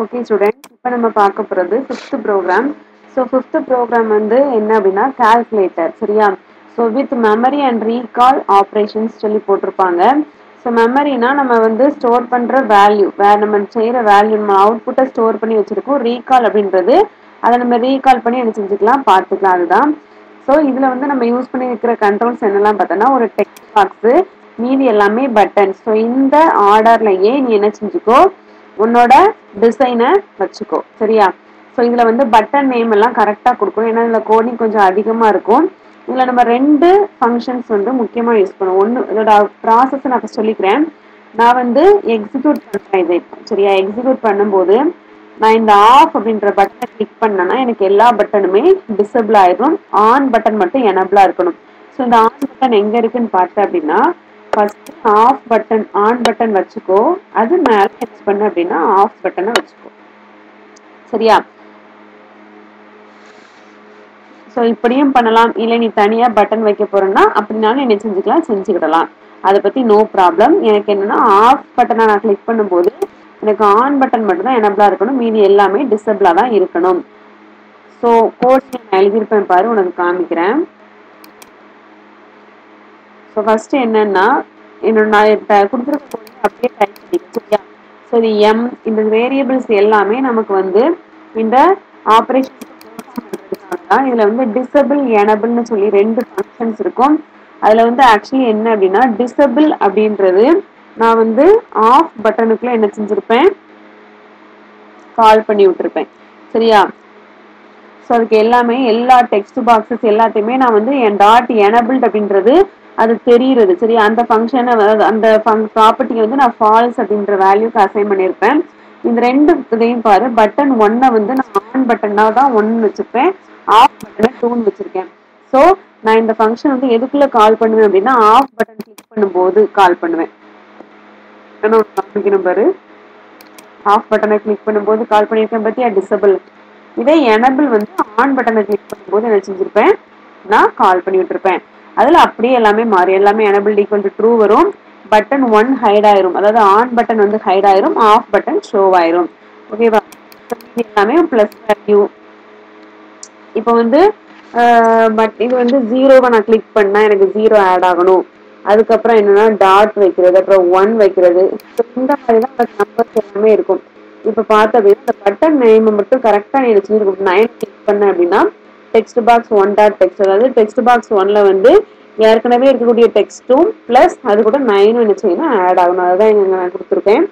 Okay student, இப்போ நம்ம பார்க்க போகிறது fifth program. So fifth program வந்து என்ன அப்படின்னா கால்குலேட்டர், சரியா? So with memory and recall operations சொல்லி போட்டிருப்பாங்க. ஸோ மெமரினா நம்ம வந்து ஸ்டோர் பண்ணுற வேல்யூ, நம்ம செய்கிற வேல்யூ, நம்ம அவுட்புட்டை ஸ்டோர் பண்ணி வச்சுருக்கோம். ரீகால் அப்படின்றது அதை நம்ம ரீகால் பண்ணி என்ன செஞ்சுக்கலாம், பார்த்துக்கலாம். அதுதான். ஸோ இதில் வந்து நம்ம யூஸ் பண்ணி இருக்கிற கண்ட்ரோல்ஸ் என்னெல்லாம் பார்த்தோன்னா, ஒரு டெக்ஸ்ட் பாக்ஸு, மீதி எல்லாமே பட்டன். ஸோ இந்த ஆர்டர்லையே நீ என்ன செஞ்சுக்கோ, உன்னோட டிசைனை வச்சுக்கோ, சரியா? ஸோ இதில் வந்து பட்டன் நேம் எல்லாம் கரெக்டாக கொடுக்கணும். ஏன்னா இதில் கோடிங் கொஞ்சம் அதிகமாக இருக்கும். இதில் நம்ம 2 ஃபங்க்ஷன்ஸ் வந்து முக்கியமாக யூஸ் பண்ணுவோம். ஒன்று, இதோட ப்ராசஸை நான் சொல்லிக்கிறேன். நான் வந்து எக்ஸிக்யூட் பண்ணுறேன் இதை, சரியா? எக்ஸிக்யூட் பண்ணும்போது நான் இந்த ஆஃப் அப்படின்ற பட்டனை கிளிக் பண்ணேன்னா எனக்கு எல்லா பட்டனுமே டிசபிள் ஆயிடும். ஆன் பட்டன் மட்டும் எனபிளாக இருக்கணும். ஸோ இந்த ஆன் பட்டன் எங்கே இருக்குன்னு பார்த்தேன் அப்படின்னா, first off button, on button வச்சுக்கோ. அது மேலே டச் பண்ண அப்படின்னா ஆஃப் பட்டனை வச்சுக்கோ, சரியா? ஸோ இப்படியும் பண்ணலாம். இல்லை நீ தனியாக பட்டன் வைக்க போறேன்னா அப்படின்னாலும் என்ன செஞ்சுக்கலாம், செஞ்சுக்கிடலாம். அதை பற்றி நோ ப்ராப்ளம். எனக்கு என்னன்னா ஆஃப் பட்டனை நான் கிளிக் பண்ணும்போது எனக்கு ஆன் பட்டன் மட்டும்தான் எனபிளாக இருக்கணும், மீதி எல்லாமே டிசபிளாக தான் இருக்கணும். ஸோ கோட்ஸ் நான் எழுதியிருப்பேன் பாரு, உனக்கு காமிக்கிறேன். ஸோ ஃபர்ஸ்ட் என்னன்னா, என்னோட நான் கொடுத்துருக்க அப்படியே டைப் பண்ணிக்கிறேன், சரியா? ஸோ இது எம், இந்த வேரியபிள்ஸ் எல்லாமே நமக்கு வந்து இந்த ஆப்ரேஷன் தான். இதில் வந்து டிசபிள் எனபிள்னு சொல்லி 2 ஃபங்க்ஷன்ஸ் இருக்கும். அதில் வந்து ஆக்சுவலி என்ன அப்படின்னா, டிசபிள் அப்படின்றது நான் வந்து ஆஃப் பட்டனுக்குள்ள என்ன செஞ்சிருப்பேன், கால் பண்ணி விட்டுருப்பேன், சரியா? ஸோ அதுக்கு எல்லாமே எல்லா டெக்ஸ்ட் பாக்ஸஸ் எல்லாத்தையுமே நான் வந்து என் டாட் எனபிள்ட் அப்படின்றது அது தெரியுறது, சரியா? அந்த ஃபங்க்ஷனை, அந்த ப்ராப்பர்ட்டியை வந்து நான் ஃபால்ஸ் அப்படின்ற வேல்யூக்கு அசைன் பண்ணியிருப்பேன். இந்த 2 இதையும் பாரு, பட்டன் 1 வந்து நான் ஆன் பட்டனா தான் 1 வச்சுருப்பேன், ஆஃப் பட்டனை 2 வச்சிருக்கேன். ஸோ நான் இந்த ஃபங்க்ஷன் வந்து எதுக்குள்ள கால் பண்ணுவேன் அப்படின்னா, ஆஃப் பட்டன் கிளிக் பண்ணும்போது கால் பண்ணுவேன். காமிக்கணும் பாரு, ஆஃப் பட்டனை கிளிக் பண்ணும்போது கால் பண்ணியிருக்கேன் பத்தியா, டிசபிள். இதே எனபிள் வந்து ஆன் பட்டனை கிளிக் பண்ணும்போது என்ன செஞ்சிருப்பேன், நான் கால் பண்ணி விட்டுருப்பேன். அதில் அப்படியே எல்லாமே மாறி, எல்லாமே எனபிள் ஈக்குவல் டு ட்ரூ வரும். பட்டன் 1 ஹைட் ஆயிரும், அதாவது ஆன் பட்டன் வந்து ஹைட் ஆயிரும், ஆஃப் பட்டன் ஷோ ஆயிரும், ஓகேவா? எல்லாமே பிளஸ் வேல்யூ. இப்போ வந்து பட் இது வந்து 0வை நான் கிளிக் பண்ணா எனக்கு 0 ஆட் ஆகணும். அதுக்கப்புறம் என்னன்னா டாட் வைக்கிறது, அப்புறம் 1 வைக்கிறது, இந்த மாதிரி தான் நம்பர்ஸ் எல்லாமே இருக்கும். இப்போ பார்த்த அப்படின்னா இந்த பட்டன் நேம் மட்டும் கரெக்டாக நீ வச்சுருக்கணும். 9 கிளிக் பண்ண அப்படின்னா டெக்ஸ்ட் பாக்ஸ் 1 டாட் டெக்ஸ்ட், அதாவது டெக்ஸ்ட் பாக்ஸ் 1ல வந்து ஏற்கனவே இருக்கக்கூடிய டெக்ஸ்ட்டும் பிளஸ் அது கூட 9 என்ன செய்யணும், ஆட் ஆகணும். அதுதான் இங்கே நான் கொடுத்துருக்கேன்.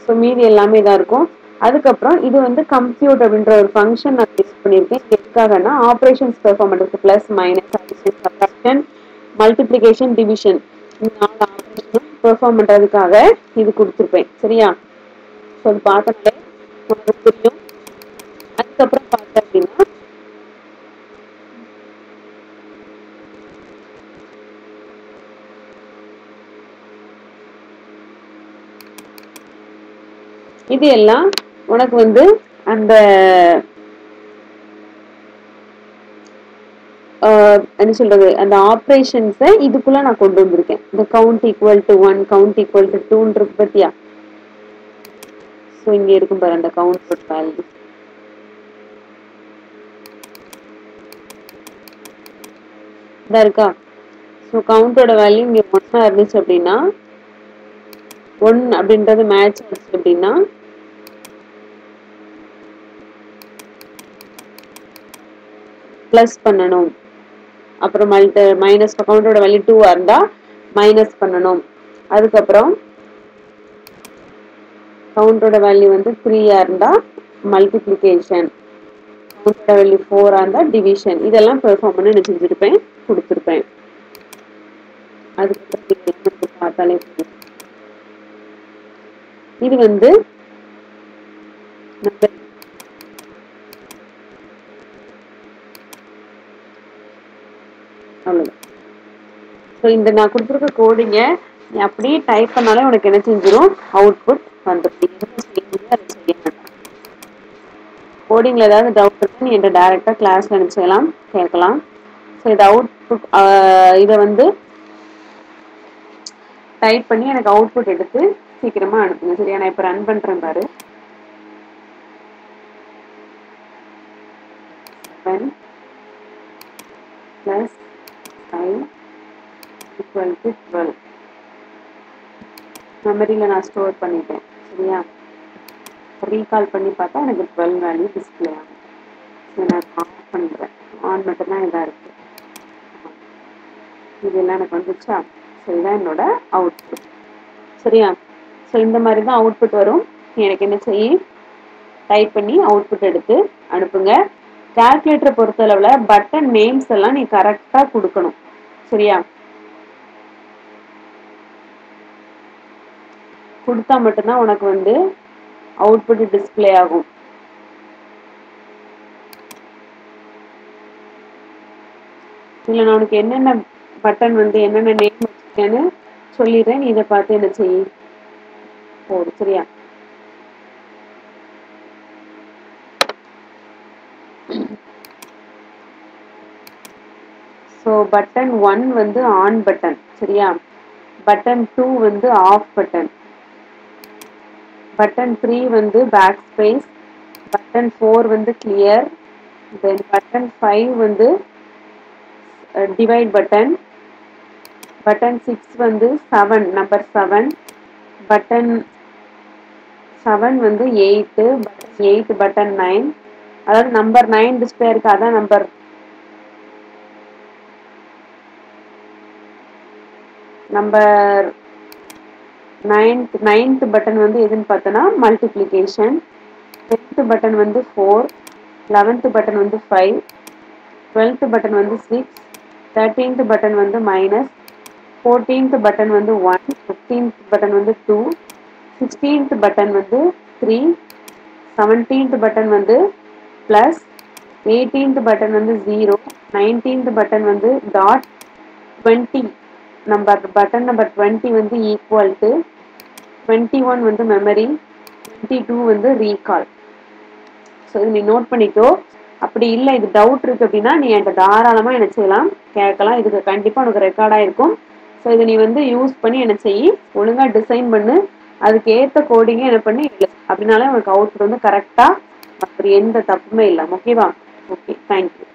ஸோ மீதி எல்லாமே இதாக இருக்கும். அதுக்கப்புறம் இது வந்து கம்ப்யூட் அப்படின்ற ஒரு ஃபங்க்ஷன் நான் யூஸ் பண்ணியிருக்கேன். எதுக்காகனா ஆப்ரேஷன்ஸ் பெர்ஃபார்ம் பண்ணுறதுக்கு, plus minus addition subtraction multiplication division, இந்த 4 ஆப்ரேஷனும் பெர்ஃபார்ம் பண்ணுறதுக்காக இது கொடுத்துருப்பேன், சரியா? ஸோ அது பார்த்தாலே உங்களுக்கு தெரியும். அதுக்கப்புறம் பார்த்தேன் அப்படின்னா இது எல்லாம் உனக்கு வந்து அந்த என்ன சொல்றது, அந்த ஆப்ரேஷன்ஸை இதுக்குள்ள நான் கொண்டு வந்திருக்கேன். இந்த count equal to 1, count equal to 2 இருக்கு பத்தியா? ஸோ இங்க இருக்கும் பாரு அந்த கவுண்ட் வேல்யூ. இதா இருக்கா? ஸோ கவுண்டோட வேல்யூ இங்க 1 இருந்துச்சு அப்படின்னா, 1 அப்படின்றது மேட்ச் ஆச்சு அப்படின்னா பிளஸ் பண்ணணும். அப்புறம் மைனஸ், கவுண்டோட வேல்யூ 2 இருந்தா மைனஸ் பண்ணணும். அதுக்கப்புறம் கவுண்டோட வேல்யூ வந்து 3 இருந்தா மல்டிப்ளிகேஷன், கவுண்டோட வேல்யூ 4 இருந்தா டிவிஷன். இதெல்லாம் பெர்ஃபார்ம் பண்ணி என்ன செஞ்சிருப்பேன், கொடுத்துருப்பேன். அதுக்கப்புறம் பார்த்தாலே இது வந்து அவ்வளோதான். ஸோ இந்த நான் கொடுத்துருக்க கோடிங்க நீ அப்படியே டைப் பண்ணாலே உனக்கு என்ன செஞ்சிடும், அவுட்புட் வந்துடும். கோடிங்கில் ஏதாவது டவுட் இருக்கு நீ என்கிட்ட டைரெக்டாக கிளாஸில் நினச்சிக்கலாம், கேட்கலாம். ஸோ இது அவுட்புட், இதை வந்து டைப் பண்ணி எனக்கு அவுட்புட் எடுத்து சீக்கிரமாக அனுப்புங்க, சரியா? நான் இப்போ ரன் பண்ணுறேன் பாரு. equal to 12. மெமரியில் நான் ஸ்டோர் பண்ணிட்டேன். சரியா? ரீகால் பண்ணி பார்த்தா எனக்கு 12 வேல்யூ டிஸ்பிளே ஆகும். சரி, நான் ஆஃப் பண்ணுறேன். ஆன் மட்டும்தான் இதாக இருக்குது. இதெல்லாம் எனக்கு வந்துச்சா? சரிதான் என்னோட அவுட்புட். சரியா? ஸோ இந்த மாதிரி தான் அவுட்புட் வரும். எனக்கு என்ன செய்ய, டைப் பண்ணி அவுட்புட் எடுத்து அனுப்புங்க. கால்குலேட்டரை பொறுத்தளவில் பட்டன் நேம்ஸ் எல்லாம் நீ கரெக்டாக கொடுக்கணும். சரியா? கொடுத்தா மட்டும்தான் உனக்கு வந்து அவுட்புட் டிஸ்பிளே ஆகும். இல்லை நான் உனக்கு என்னென்ன பட்டன் வந்து என்னென்ன நேம் வச்சுருக்கேன்னு சொல்லிடுறேன். நீ இதை பார்த்து என்ன செய்ய போடு. சரியா? ஸோ பட்டன் 1 வந்து ஆன் பட்டன். சரியா? பட்டன் 2 வந்து ஆஃப் பட்டன். பட்டன் 3 வந்து பேக் ஸ்பேஸ். பட்டன் 4 வந்து கிளியர். தென் பட்டன் 5 வந்து டிவைட் பட்டன். பட்டன் 6 வந்து 7 நம்பர் 7. பட்டன் 7 வந்து 8. Button 8 button 9. அதாவது நம்பர் 9 டிஸ்பிளே இருக்கு, அதான் நம்பர் நம்பர் 9th பட்டன் வந்து எதுன்னு பார்த்தோன்னா மல்டிப்ளிகேஷன். 10th பட்டன் வந்து 4. 11th பட்டன் வந்து 5. 12th பட்டன் வந்து 6. 13th பட்டன் வந்து மைனஸ். 14th பட்டன் வந்து 1. 15th பட்டன் வந்து 2. 16th பட்டன் வந்து 3. 17th பட்டன் வந்து ப்ளஸ். 18th பட்டன் வந்து 0. 19th பட்டன் வந்து டாட். 20 பட்டன் நம்பர் 20 வந்து ஈக்குவல் டு. 21 வந்து மெமரி. 22 வந்து ரீகால். ஸோ இது நீ நோட் பண்ணிக்கோ. அப்படி இல்லை இது டவுட் இருக்குது அப்படின்னா நீ என்கிட்ட தாராளமாக என்ன செய்யலாம், கேட்கலாம். இதுக்கு கண்டிப்பாக உனக்கு ரெக்கார்டாக இருக்கும். ஸோ இதை நீ வந்து யூஸ் பண்ணி என்ன செய்யி ஒழுங்காக டிசைன் பண்ணு. அதுக்கு ஏற்ற கோடிங்கே என்ன பண்ணி அப்படின்னாலே உனக்கு அவுட்புட் வந்து கரெக்டாக அப்படி எந்த தப்புமே இல்லை. ஓகேவா? Okay, thank you.